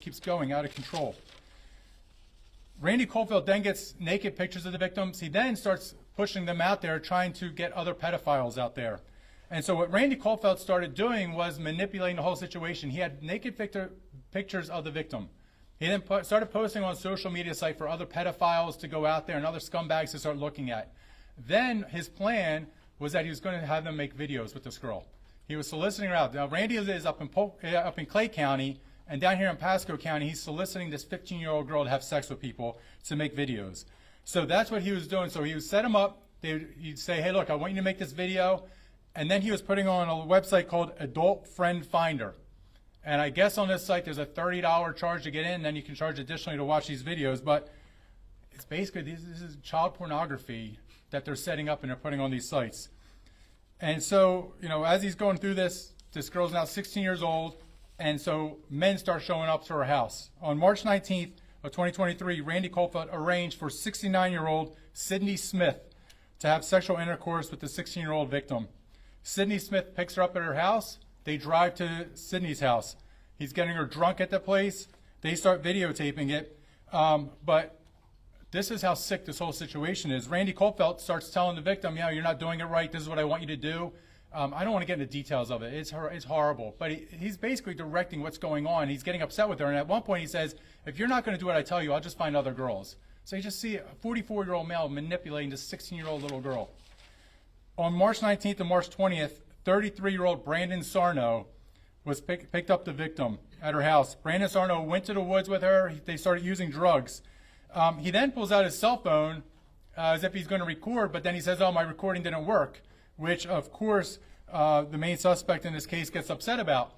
keeps going out of control. Randy Colfeld then gets naked pictures of the victims. He then starts pushing them out there, trying to get other pedophiles out there. And so what Randy Colfeld started doing was manipulating the whole situation. He had naked pictures of the victim. He then started posting on social media site for other pedophiles to go out there and other scumbags to start looking at. Then his plan was that he was going to have them make videos with this girl. He was soliciting her out. Now Randy is up in Clay County, and down here in Pasco County, he's soliciting this 15-year-old girl to have sex with people to make videos. So that's what he was doing. So he would set them up. He'd say, hey, look, I want you to make this video. And then he was putting on a website called Adult Friend Finder. And I guess on this site, there's a $30 charge to get in. Then you can charge additionally to watch these videos. But it's basically, this is child pornography that they're setting up and they're putting on these sites. And so, you know, as he's going through this, this girl's now 16 years old. And so men start showing up to her house. On March 19th of 2023, Randy Colfeld arranged for 69-year-old Sydney Smith to have sexual intercourse with the 16-year-old victim. Sydney Smith picks her up at her house. They drive to Sydney's house. He's getting her drunk at the place. They start videotaping it. But this is how sick this whole situation is. Randy Colfeld starts telling the victim, yeah, you're not doing it right. This is what I want you to do. I don't want to get into details of it. It's horrible. But he's basically directing what's going on. He's getting upset with her. And at one point he says, if you're not going to do what I tell you, I'll just find other girls. So you just see a 44-year-old male manipulating this 16-year-old little girl. On March 19th and March 20th, 33-year-old Brandon Sarno was picked up the victim at her house. Brandon Sarno went to the woods with her. They started using drugs. He then pulls out his cell phone as if he's going to record, but then he says, oh, my recording didn't work, which, of course, the main suspect in this case gets upset about.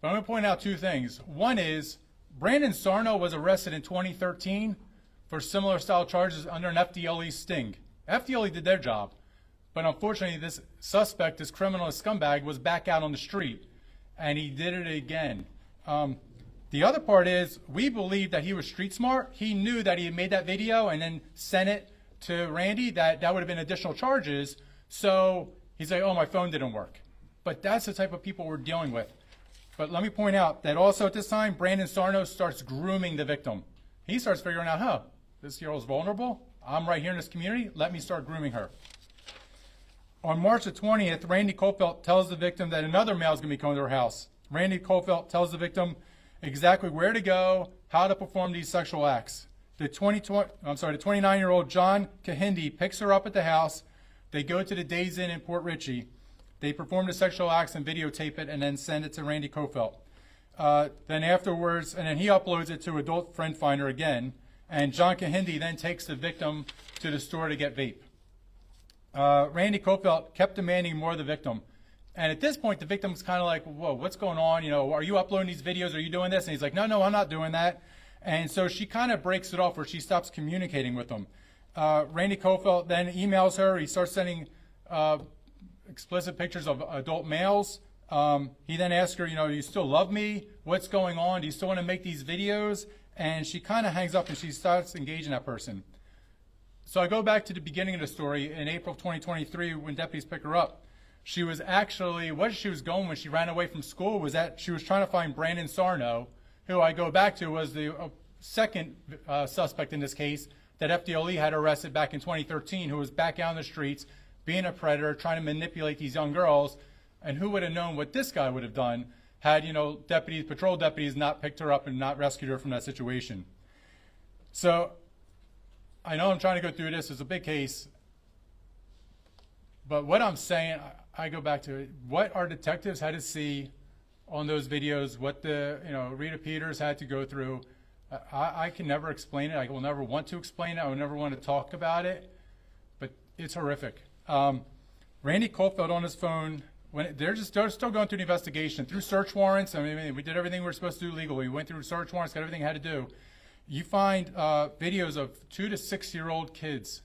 But I'm going to point out two things. One is Brandon Sarno was arrested in 2013 for similar style charges under an FDLE sting. FDLE did their job. But unfortunately, this suspect, this criminal, this scumbag, was back out on the street, and he did it again. The other part is we believe that he was street smart. He knew that he had made that video and then sent it to Randy, that would have been additional charges. So he's like, oh, my phone didn't work. But that's the type of people we're dealing with. But let me point out that also at this time, Brandon Sarno starts grooming the victim. He starts figuring out, this girl is vulnerable. I'm right here in this community. Let me start grooming her. On March the 20th, Randy Colfeld tells the victim that another male is going to be coming to her house. Randy Colfeld tells the victim exactly where to go, how to perform these sexual acts. The 29-year-old John Kahindi picks her up at the house. They go to the Days Inn in Port Richey. They perform the sexual acts and videotape it and then send it to Randy Colfeld. Then afterwards, and then he uploads it to Adult Friend Finder again. And John Kahindi then takes the victim to the store to get vape. Randy Colfeld kept demanding more of the victim. And at this point, the victim's kind of like, whoa, what's going on? You know, are you uploading these videos? Are you doing this? And he's like, no, I'm not doing that. And so she kind of breaks it off where she stops communicating with him. Randy Colfeld then emails her. He starts sending explicit pictures of adult males. He then asks her, you know, you still love me? What's going on? Do you still want to make these videos? And she kind of hangs up and she starts engaging that person. So I go back to the beginning of the story in April of 2023 when deputies pick her up. She was actually, what she was going when she ran away from school was that she was trying to find Brandon Sarno, who I go back to was the second suspect in this case that FDLE had arrested back in 2013, who was back out on the streets being a predator, trying to manipulate these young girls. And who would have known what this guy would have done had, you know, patrol deputies not picked her up and not rescued her from that situation. So I know I'm trying to go through this. It's a big case. But what I'm saying, I go back to what our detectives had to see on those videos, what the, you know, Rita Peters had to go through. I can never explain it. I will never want to explain it. I will never want to talk about it. But it's horrific. Randy Colfeld on his phone, when they're still going through the investigation, through search warrants. I mean, we did everything we were supposed to do legally. We went through search warrants, got everything we had to do. You find videos of 2 to 6-year-old kids,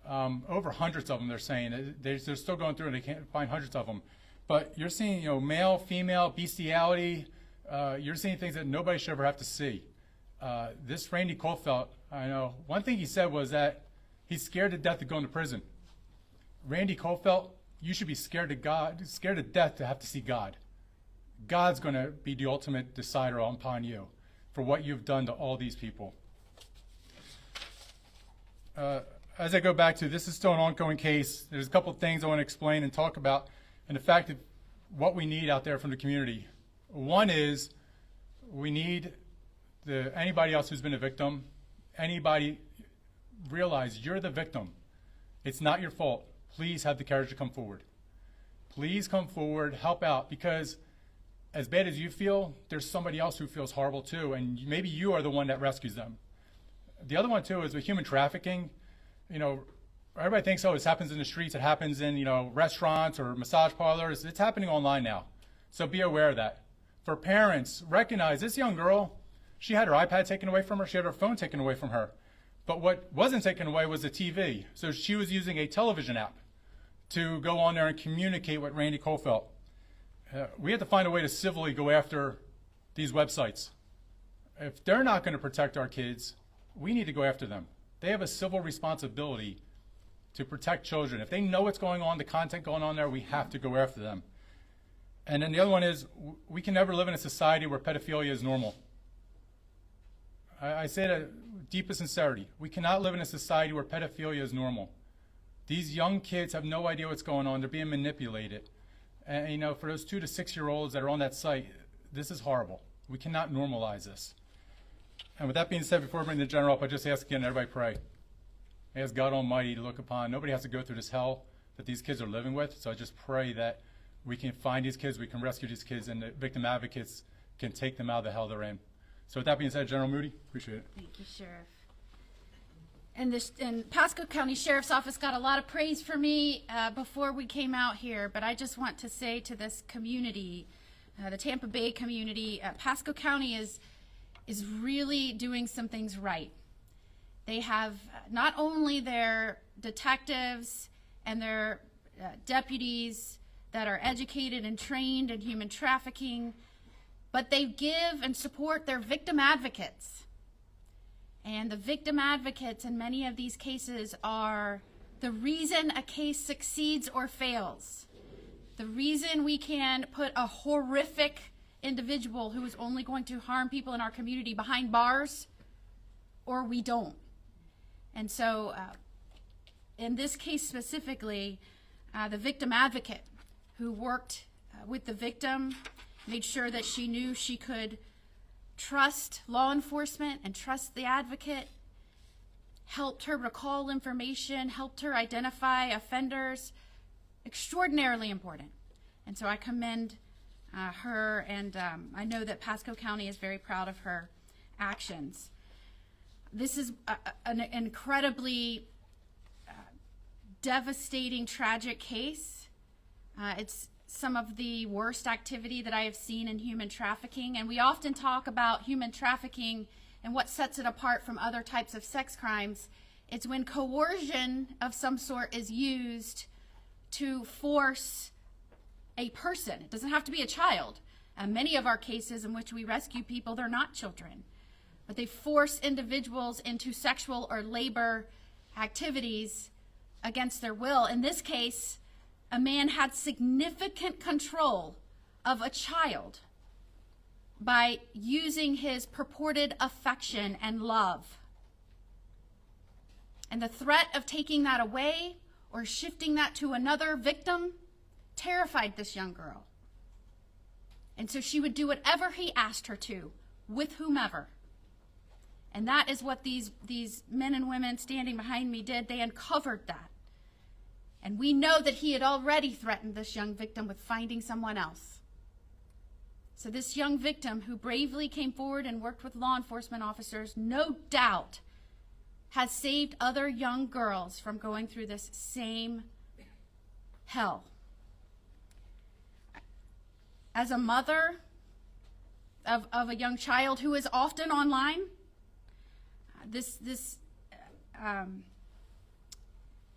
over hundreds of them. They're saying they're still going through and they can't find hundreds of them. But you're seeing, you know, male, female, bestiality. You're seeing things that nobody should ever have to see. This Randy Colfeld, I know one thing he said was that he's scared to death of going to prison. Randy Colfeld, you should be scared to death to have to see God. God's going to be the ultimate decider upon you. for what you've done to all these people. As I go back to, this is still an ongoing case. There's a couple of things I want to explain and talk about, and the fact of what we need out there from the community. One is we need anybody else who's been a victim, anybody, realize you're the victim. It's not your fault. Please have the courage to come forward. Please come forward, help out, because as bad as you feel, there's somebody else who feels horrible too, and maybe you are the one that rescues them. The other one too is with human trafficking. You know, everybody thinks, oh, this happens in the streets, it happens in, you know, restaurants or massage parlors. It's happening online now. So be aware of that. For parents, recognize this young girl, she had her iPad taken away from her, she had her phone taken away from her. But what wasn't taken away was the TV. So she was using a television app to go on there and communicate with Randy Colfelt. We have to find a way to civilly go after these websites. If they're not going to protect our kids, we need to go after them. They have a civil responsibility to protect children. If they know what's going on, the content going on there, we have to go after them. And then the other one is, we can never live in a society where pedophilia is normal. I say that with deepest sincerity. We cannot live in a society where pedophilia is normal. These young kids have no idea what's going on. They're being manipulated. And you know, for those 2 to 6 year olds that are on that site, this is horrible. We cannot normalize this. And with that being said, before I bring the general up, I just ask again, everybody pray. I ask God Almighty to look upon. Nobody has to go through this hell that these kids are living with. So I just pray that we can find these kids, we can rescue these kids, and the victim advocates can take them out of the hell they're in. So with that being said, General Moody, appreciate it. Thank you, Sheriff. And Pasco County Sheriff's Office got a lot of praise for me before we came out here, but I just want to say to this community, the Tampa Bay community, Pasco County is really doing some things right. They have not only their detectives and their deputies that are educated and trained in human trafficking, but they give and support their victim advocates. And the victim advocates in many of these cases are the reason a case succeeds or fails. The reason we can put a horrific individual who is only going to harm people in our community behind bars, or we don't. And so in this case specifically, the victim advocate who worked with the victim made sure that she knew she could trust law enforcement and trust the advocate, helped her recall information, helped her identify offenders. Extraordinarily important. And so I commend her, and I know that Pasco County is very proud of her actions. This is an incredibly devastating, tragic case. It's some of the worst activity that I have seen in human trafficking, and we often talk about human trafficking and what sets it apart from other types of sex crimes. It's when coercion of some sort is used to force a person. It doesn't have to be a child. Many of our cases in which we rescue people, they're not children, but they force individuals into sexual or labor activities against their will. In this case, a man had significant control of a child by using his purported affection and love. And the threat of taking that away or shifting that to another victim terrified this young girl. And so she would do whatever he asked her to, with whomever. And that is what these men and women standing behind me did. They uncovered that. And we know that he had already threatened this young victim with finding someone else. So this young victim who bravely came forward and worked with law enforcement officers, no doubt has saved other young girls from going through this same hell. As a mother of a young child who is often online, this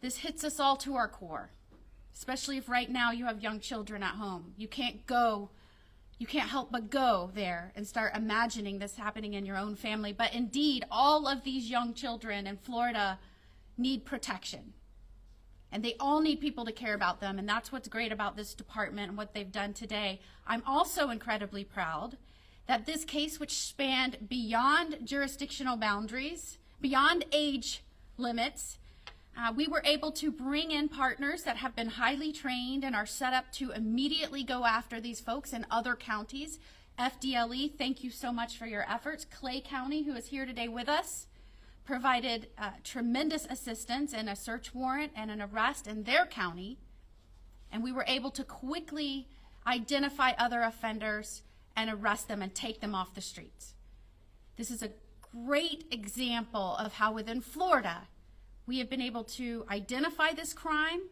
hits us all to our core, especially if right now you have young children at home. You can't help but go there and start imagining this happening in your own family. But indeed, all of these young children in Florida need protection. And they all need people to care about them, and that's what's great about this department and what they've done today. I'm also incredibly proud that this case, which spanned beyond jurisdictional boundaries, beyond age limits, we were able to bring in partners that have been highly trained and are set up to immediately go after these folks in other counties. FDLE, thank you so much for your efforts. Clay County, who is here today with us, provided tremendous assistance in a search warrant and an arrest in their county, and we were able to quickly identify other offenders and arrest them and take them off the streets. This is a great example of how within Florida we have been able to identify this crime,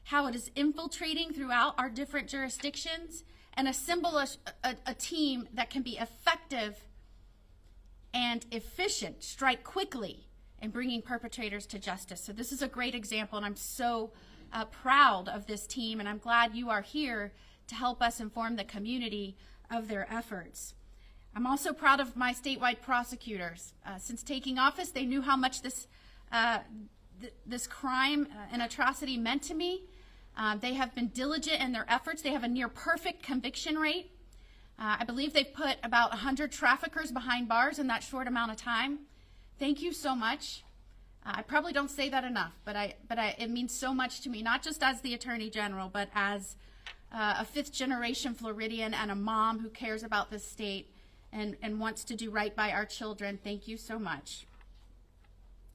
how it is infiltrating throughout our different jurisdictions, and assemble a team that can be effective and efficient, strike quickly in bringing perpetrators to justice. So this is a great example, and I'm so proud of this team, and I'm glad you are here to help us inform the community of their efforts. I'm also proud of my statewide prosecutors. Since taking office, they knew how much this crime and atrocity meant to me. They have been diligent in their efforts. They have a near perfect conviction rate. I believe they've put about 100 traffickers behind bars in that short amount of time. Thank you so much. I probably don't say that enough, but it means so much to me, not just as the Attorney General, but as a fifth-generation Floridian and a mom who cares about this state and wants to do right by our children. Thank you so much.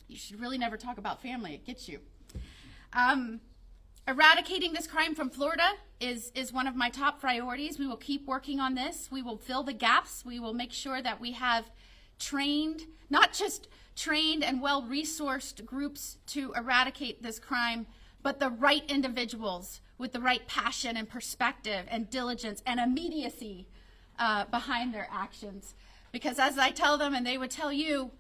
You should really never talk about family. It gets you. Eradicating this crime from Florida is one of my top priorities. We will keep working on this. We will fill the gaps. We will make sure that we have trained, not just trained and well-resourced groups to eradicate this crime, but the right individuals with the right passion and perspective and diligence and immediacy behind their actions. Because as I tell them, and they would tell you,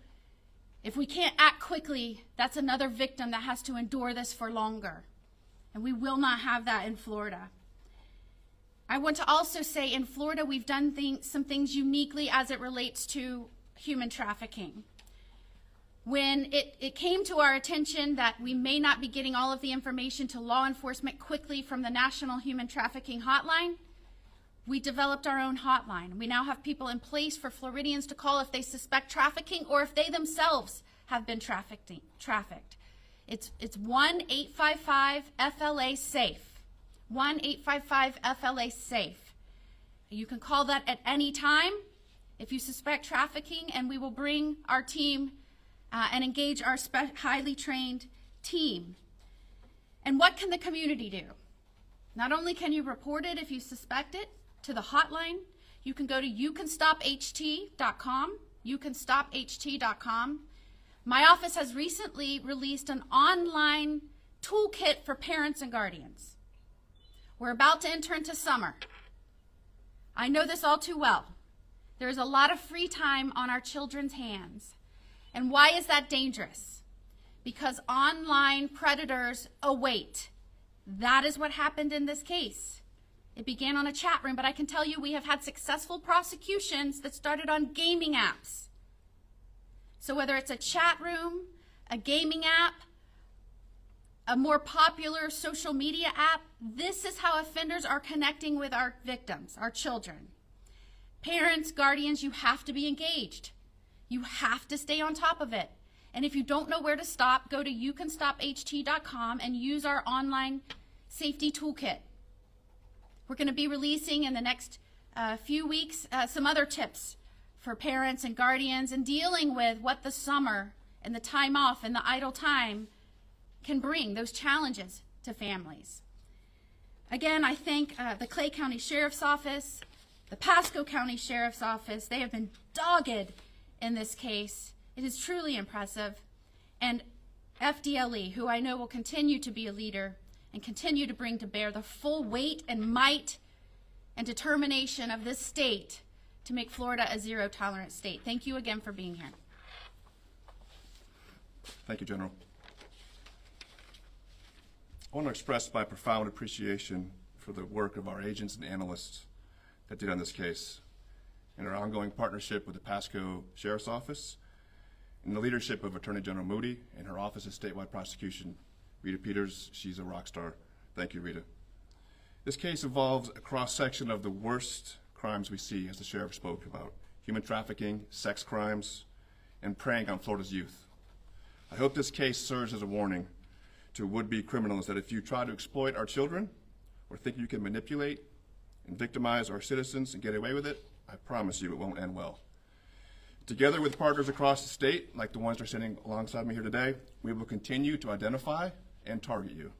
if we can't act quickly, that's another victim that has to endure this for longer. And we will not have that in Florida. I want to also say in Florida, we've done some things uniquely as it relates to human trafficking. When it came to our attention that we may not be getting all of the information to law enforcement quickly from the National Human Trafficking Hotline, we developed our own hotline. We now have people in place for Floridians to call if they suspect trafficking or if they themselves have been trafficked. It's 1-855-FLA-SAFE. 1-855-FLA-SAFE. You can call that at any time if you suspect trafficking, and we will bring our team and engage our highly trained team. And what can the community do? Not only can you report it if you suspect it to the hotline, you can go to youcanstopht.com, youcanstopht.com. My office has recently released an online toolkit for parents and guardians. We're about to enter into summer. I know this all too well. There's a lot of free time on our children's hands. And why is that dangerous? Because online predators await. That is what happened in this case. It began on a chat room, but I can tell you we have had successful prosecutions that started on gaming apps. So whether it's a chat room, a gaming app, a more popular social media app, this is how offenders are connecting with our victims, our children. Parents, guardians, you have to be engaged. You have to stay on top of it. And if you don't know where to stop, go to youcanstopht.com and use our online safety toolkit. We're going to be releasing in the next few weeks some other tips for parents and guardians and dealing with what the summer and the time off and the idle time can bring, those challenges to families. Again, I thank the Clay County Sheriff's Office, the Pasco County Sheriff's Office. They have been dogged in this case. It is truly impressive. And FDLE, who I know will continue to be a leader and continue to bring to bear the full weight and might and determination of this state to make Florida a zero-tolerance state. Thank you again for being here. Thank you, General. I want to express my profound appreciation for the work of our agents and analysts that did on this case, and our ongoing partnership with the Pasco Sheriff's Office, and the leadership of Attorney General Moody and her Office of Statewide Prosecution. Rita Peters, she's a rock star. Thank you, Rita. This case involves a cross-section of the worst crimes we see, as the sheriff spoke about, human trafficking, sex crimes, and preying on Florida's youth. I hope this case serves as a warning to would-be criminals that if you try to exploit our children or think you can manipulate and victimize our citizens and get away with it, I promise you it won't end well. Together with partners across the state, like the ones that are sitting alongside me here today, we will continue to identify and target you.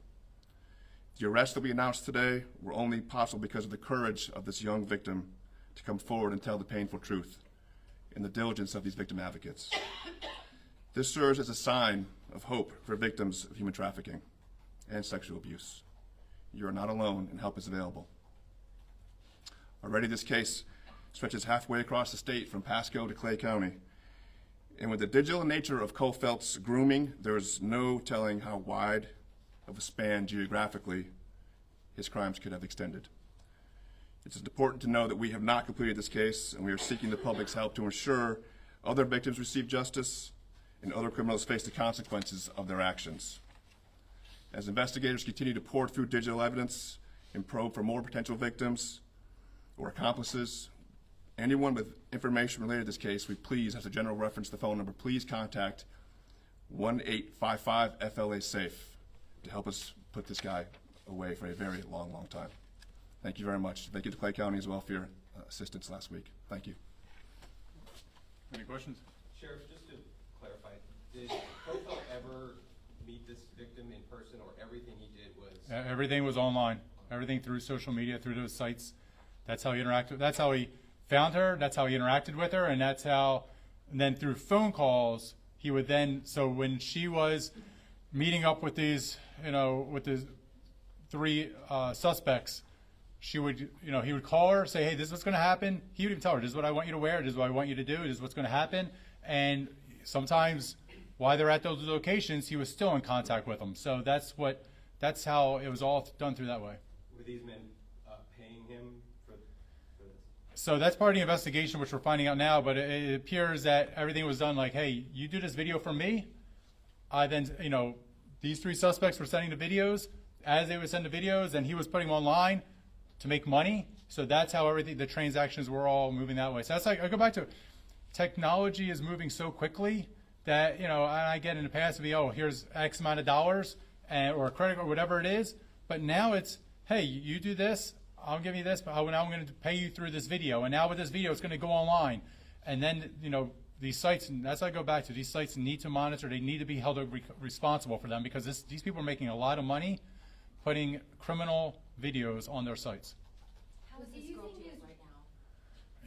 The arrests that we announced today were only possible because of the courage of this young victim to come forward and tell the painful truth and the diligence of these victim advocates. This serves as a sign of hope for victims of human trafficking and sexual abuse. You are not alone and help is available. Already this case stretches halfway across the state from Pasco to Clay County. And with the digital nature of Cofelt's grooming, there is no telling how wide of a span geographically his crimes could have extended. It's important to know that we have not completed this case, and we are seeking the public's help to ensure other victims receive justice and other criminals face the consequences of their actions. As investigators continue to pore through digital evidence and probe for more potential victims or accomplices, anyone with information related to this case, we please, as a general reference, the phone number, please contact 1-855-FLA-SAFE to help us put this guy away for a very long, long time. Thank you very much. Thank you to Clay County as well for your assistance last week. Thank you. Any questions? Sheriff, just to clarify, did Cofelt ever meet this victim in person, or everything he did was? Everything was online. Everything through social media, through those sites. That's how he interacted. That's how he found her. That's how he interacted with her, and that's how. And then through phone calls, he would then. So when she was meeting up with these, with the three suspects, she would, he would call her, say, hey, this is what's going to happen. He would even tell her, this is what I want you to wear. This is what I want you to do. This is what's going to happen. And sometimes while they're at those locations, he was still in contact with them. So that's how it was all done through that way. Were these men paying him for this? So that's part of the investigation, which we're finding out now, but it appears that everything was done like, hey, you do this video for me. I then, these three suspects were sending the videos. As they would send the videos, and he was putting them online to make money. So that's how the transactions were all moving that way. So that's like, I go back to technology is moving so quickly that, I get in the past to be, oh, here's X amount of dollars or a credit or whatever it is. But now it's, hey, you do this, I'll give you this, but now I'm going to pay you through this video. And now with this video, it's going to go online. And then, these sites, and that's what I go back to, these sites need to monitor, they need to be held responsible for them because these people are making a lot of money putting criminal videos on their sites. How is this girl doing right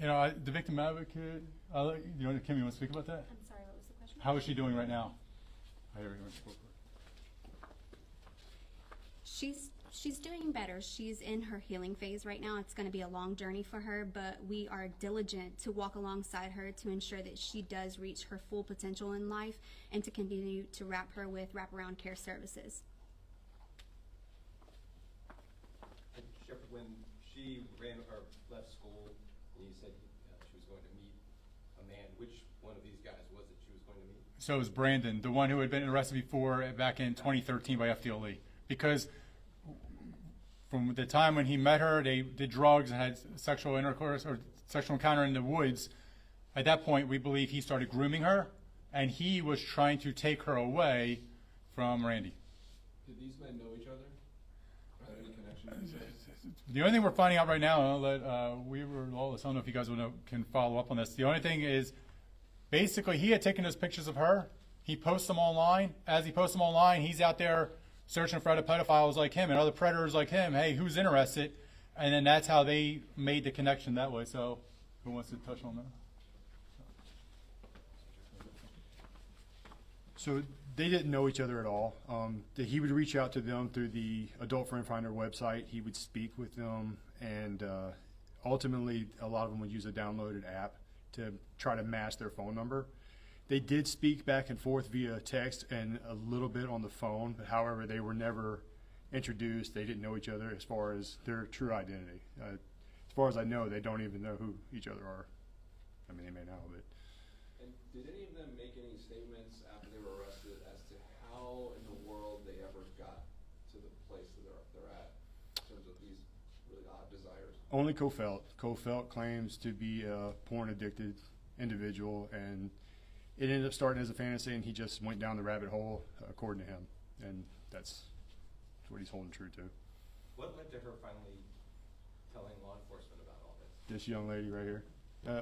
now? The victim advocate, Kim, you want to speak about that? I'm sorry, what was the question? How is she doing right now? She's doing better. She's in her healing phase right now. It's going to be a long journey for her, but we are diligent to walk alongside her to ensure that she does reach her full potential in life and to continue to wrap her with wraparound care services. Sheriff, when she left school, and you said she was going to meet a man, which one of these guys was it she was going to meet? So it was Brandon, the one who had been arrested before back in 2013 by FDLE. Because from the time when he met her, they did drugs and had sexual intercourse or sexual encounter in the woods. At that point, we believe he started grooming her, and he was trying to take her away from Randy. Did these men know each other? Or have any connection? The only thing we're finding out right now, I'll let Weaver Lawless, I don't know if you guys can follow up on this. The only thing is, basically, he had taken those pictures of her. He posts them online. As he posts them online, he's out there searching for other pedophiles like him and other predators like him. Hey, who's interested? And then that's how they made the connection that way. So who wants to touch on that? So they didn't know each other at all. He would reach out to them through the Adult Friend Finder website. He would speak with them, and ultimately a lot of them would use a downloaded app to try to match their phone number. They did speak back and forth via text and a little bit on the phone, but however, they were never introduced. They didn't know each other as far as their true identity. As far as I know, they don't even know who each other are. I mean, they may now, but. And did any of them make any statements after they were arrested as to how in the world they ever got to the place that they're at in terms of these really odd desires? Only Cofelt. Cofelt claims to be a porn-addicted individual, and it ended up starting as a fantasy, and he just went down the rabbit hole, according to him, and that's what he's holding true to. What led to her finally telling law enforcement about all this? This young lady right here.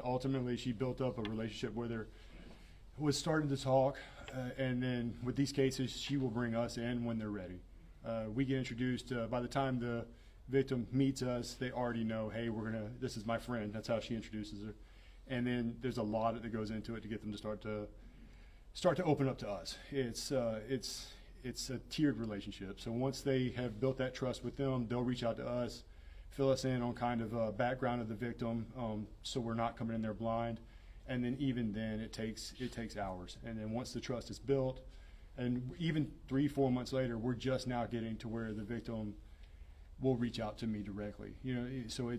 Ultimately, she built up a relationship with her, was starting to talk, and then with these cases, she will bring us in when they're ready. We get introduced, by the time the victim meets us, they already know, hey, this is my friend. That's how she introduces her. And then there's a lot that goes into it to get them to start to open up to us. It's a tiered relationship. So once they have built that trust with them, they'll reach out to us, fill us in on kind of a background of the victim, so we're not coming in there blind. And then even then, it takes hours. And then once the trust is built, and even 3-4 months later, we're just now getting to where the victim will reach out to me directly. You know, so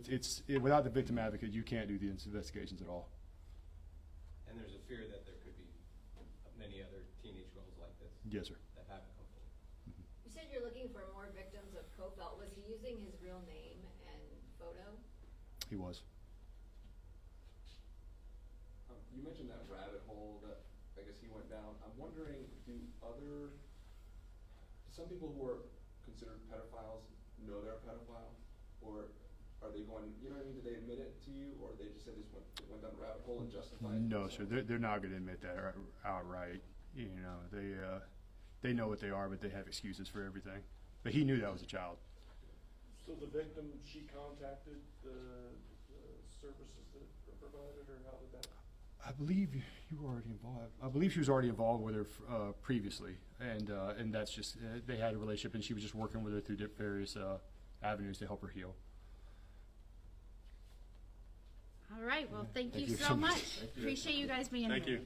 without the victim advocate, you can't do the investigations at all. And there's a fear that there could be many other teenage girls like this Yes, sir. that haven't come forward. You said you're looking for more victims of Cofelt. Was he using his real name and photo? He was. You mentioned that rabbit hole that I guess he went down. I'm wondering, do some people who are considered pedophiles know they're a pedophile? Or are they going, you know what I mean, did they admit it to you, or they just said they went down the rabbit hole and justified it? No, sir. They're not going to admit that outright. You know, they know what they are, but they have excuses for everything. But he knew that was a child. So the victim, she contacted the services that were provided, or how did that? I believe you were already involved. I believe she was already involved with her previously, and that's just they had a relationship, and she was just working with her through various avenues to help her heal. All right, well, thank you you so so much. much. Appreciate you guys being here. Thank you.